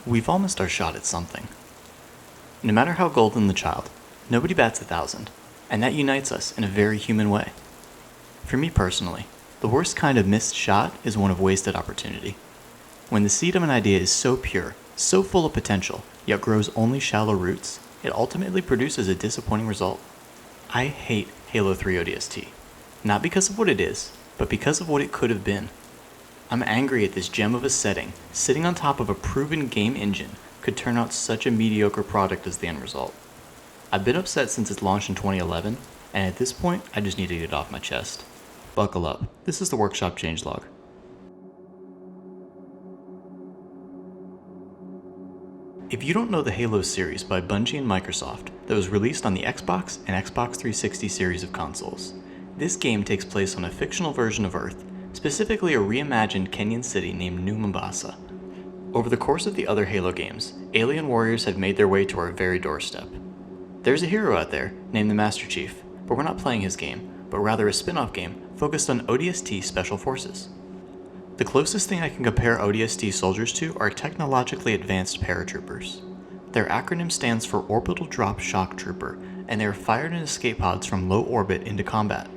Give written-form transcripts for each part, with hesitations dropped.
We've all missed our shot at something. No matter how golden the child, nobody bats 1,000, and that unites us in a very human way. For me personally, the worst kind of missed shot is one of wasted opportunity. When the seed of an idea is so pure, so full of potential, yet grows only shallow roots, it ultimately produces a disappointing result. I hate Halo 3 ODST, not because of what it is, but because of what it could have been. I'm angry at this gem of a setting, sitting on top of a proven game engine, could turn out such a mediocre product as the end result. I've been upset since its launch in 2011, and at this point, I just need to get it off my chest. Buckle up, this is the Workshop Changelog. If you don't know the Halo series by Bungie and Microsoft that was released on the Xbox and Xbox 360 series of consoles, this game takes place on a fictional version of Earth, specifically a reimagined Kenyan city named New Mombasa. Over the course of the other Halo games, alien warriors have made their way to our very doorstep. There's a hero out there named the Master Chief, but we're not playing his game, but rather a spin-off game focused on ODST Special Forces. The closest thing I can compare ODST soldiers to are technologically advanced paratroopers. Their acronym stands for Orbital Drop Shock Trooper, and they are fired in escape pods from low orbit into combat.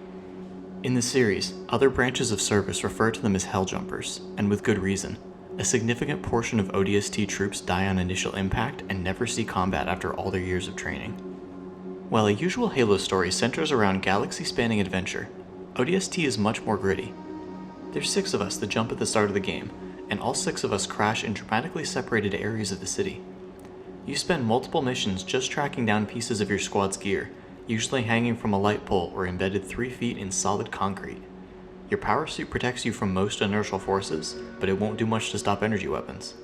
In the series, other branches of service refer to them as Helljumpers, and with good reason. A significant portion of ODST troops die on initial impact and never see combat after all their years of training. While a usual Halo story centers around galaxy-spanning adventure, ODST is much more gritty. There's 6 of us that jump at the start of the game, and all 6 of us crash in dramatically separated areas of the city. You spend multiple missions just tracking down pieces of your squad's gear, usually hanging from a light pole or embedded 3 feet in solid concrete. Your power suit protects you from most inertial forces, but it won't do much to stop energy weapons.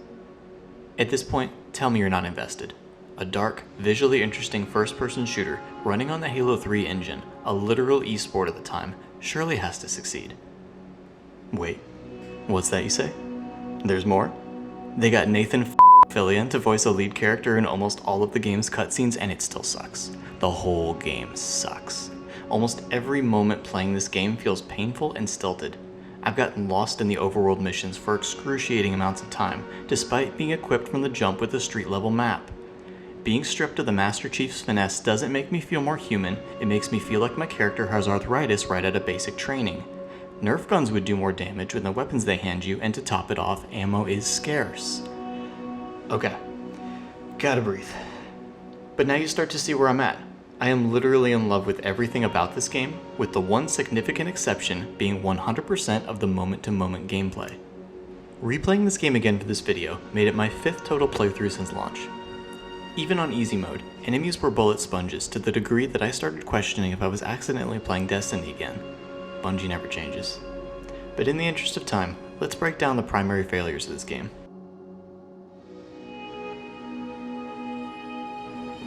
At this point, tell me you're not invested. A dark, visually interesting first-person shooter running on the Halo 3 engine, a literal esport at the time, surely has to succeed. Wait, what's that you say? There's more? They got Nathan Fillion to voice a lead character in almost all of the game's cutscenes, and it still sucks. The whole game sucks. Almost every moment playing this game feels painful and stilted. I've gotten lost in the overworld missions for excruciating amounts of time, despite being equipped from the jump with a street-level map. Being stripped of the Master Chief's finesse doesn't make me feel more human, it makes me feel like my character has arthritis right out of basic training. Nerf guns would do more damage with the weapons they hand you, and to top it off, ammo is scarce. Okay, gotta breathe. But now you start to see where I'm at. I am literally in love with everything about this game, with the one significant exception being 100% of the moment-to-moment gameplay. Replaying this game again for this video made it my 5th total playthrough since launch. Even on easy mode, enemies were bullet sponges to the degree that I started questioning if I was accidentally playing Destiny again. Bungie never changes. But in the interest of time, let's break down the primary failures of this game.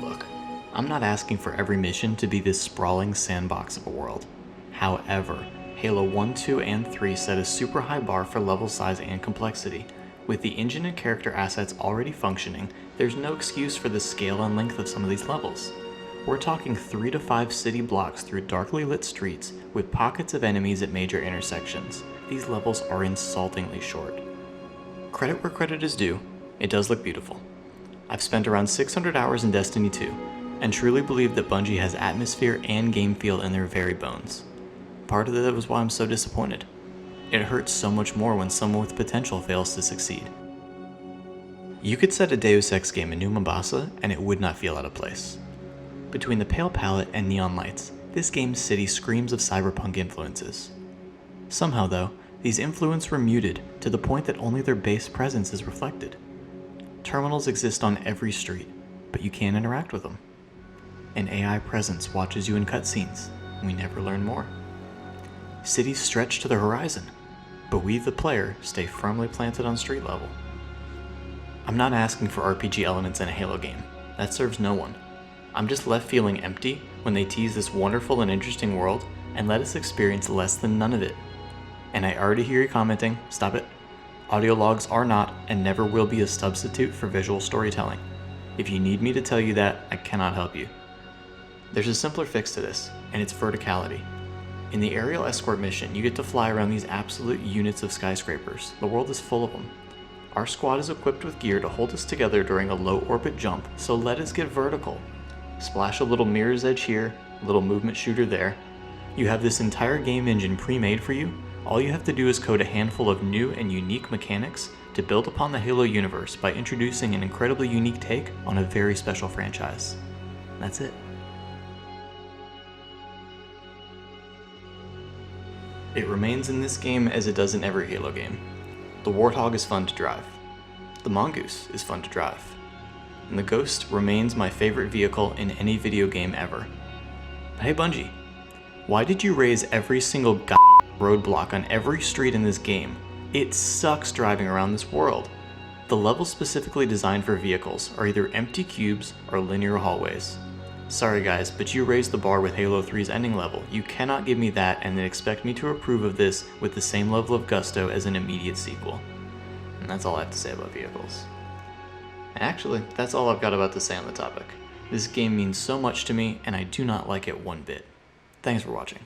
Look, I'm not asking for every mission to be this sprawling sandbox of a world. However, Halo 1, 2, and 3 set a super high bar for level size and complexity. With the engine and character assets already functioning, there's no excuse for the scale and length of some of these levels. We're talking 3 to 5 city blocks through darkly lit streets with pockets of enemies at major intersections. These levels are insultingly short. Credit where credit is due, it does look beautiful. I've spent around 600 hours in Destiny 2, and truly believe that Bungie has atmosphere and game feel in their very bones. Part of that was why I'm so disappointed. It hurts so much more when someone with potential fails to succeed. You could set a Deus Ex game in New Mombasa and it would not feel out of place. Between the pale palette and neon lights, this game's city screams of cyberpunk influences. Somehow though, these influences were muted to the point that only their base presence is reflected. Terminals exist on every street, but you can't interact with them. An AI presence watches you in cutscenes, and we never learn more. Cities stretch to the horizon, but we, the player, stay firmly planted on street level. I'm not asking for RPG elements in a Halo game. That serves no one. I'm just left feeling empty when they tease this wonderful and interesting world and let us experience less than none of it. And I already hear you commenting, stop it. Audio logs are not and never will be a substitute for visual storytelling. If you need me to tell you that, I cannot help you. There's a simpler fix to this, and it's verticality. In the aerial escort mission, you get to fly around these absolute units of skyscrapers. The world is full of them. Our squad is equipped with gear to hold us together during a low orbit jump, so let us get vertical. Splash a little mirror's edge here, a little movement shooter there. You have this entire game engine pre-made for you. All you have to do is code a handful of new and unique mechanics to build upon the Halo universe by introducing an incredibly unique take on a very special franchise. That's it. It remains in this game as it does in every Halo game. The Warthog is fun to drive. The Mongoose is fun to drive. And the Ghost remains my favorite vehicle in any video game ever. But hey Bungie, why did you raise every single roadblock on every street in this game? It sucks driving around this world. The levels specifically designed for vehicles are either empty cubes or linear hallways. Sorry guys, but you raised the bar with Halo 3's ending level. You cannot give me that and then expect me to approve of this with the same level of gusto as an immediate sequel. And that's all I have to say about vehicles. Actually, that's all I've got about to say on the topic. This game means so much to me, and I do not like it one bit. Thanks for watching.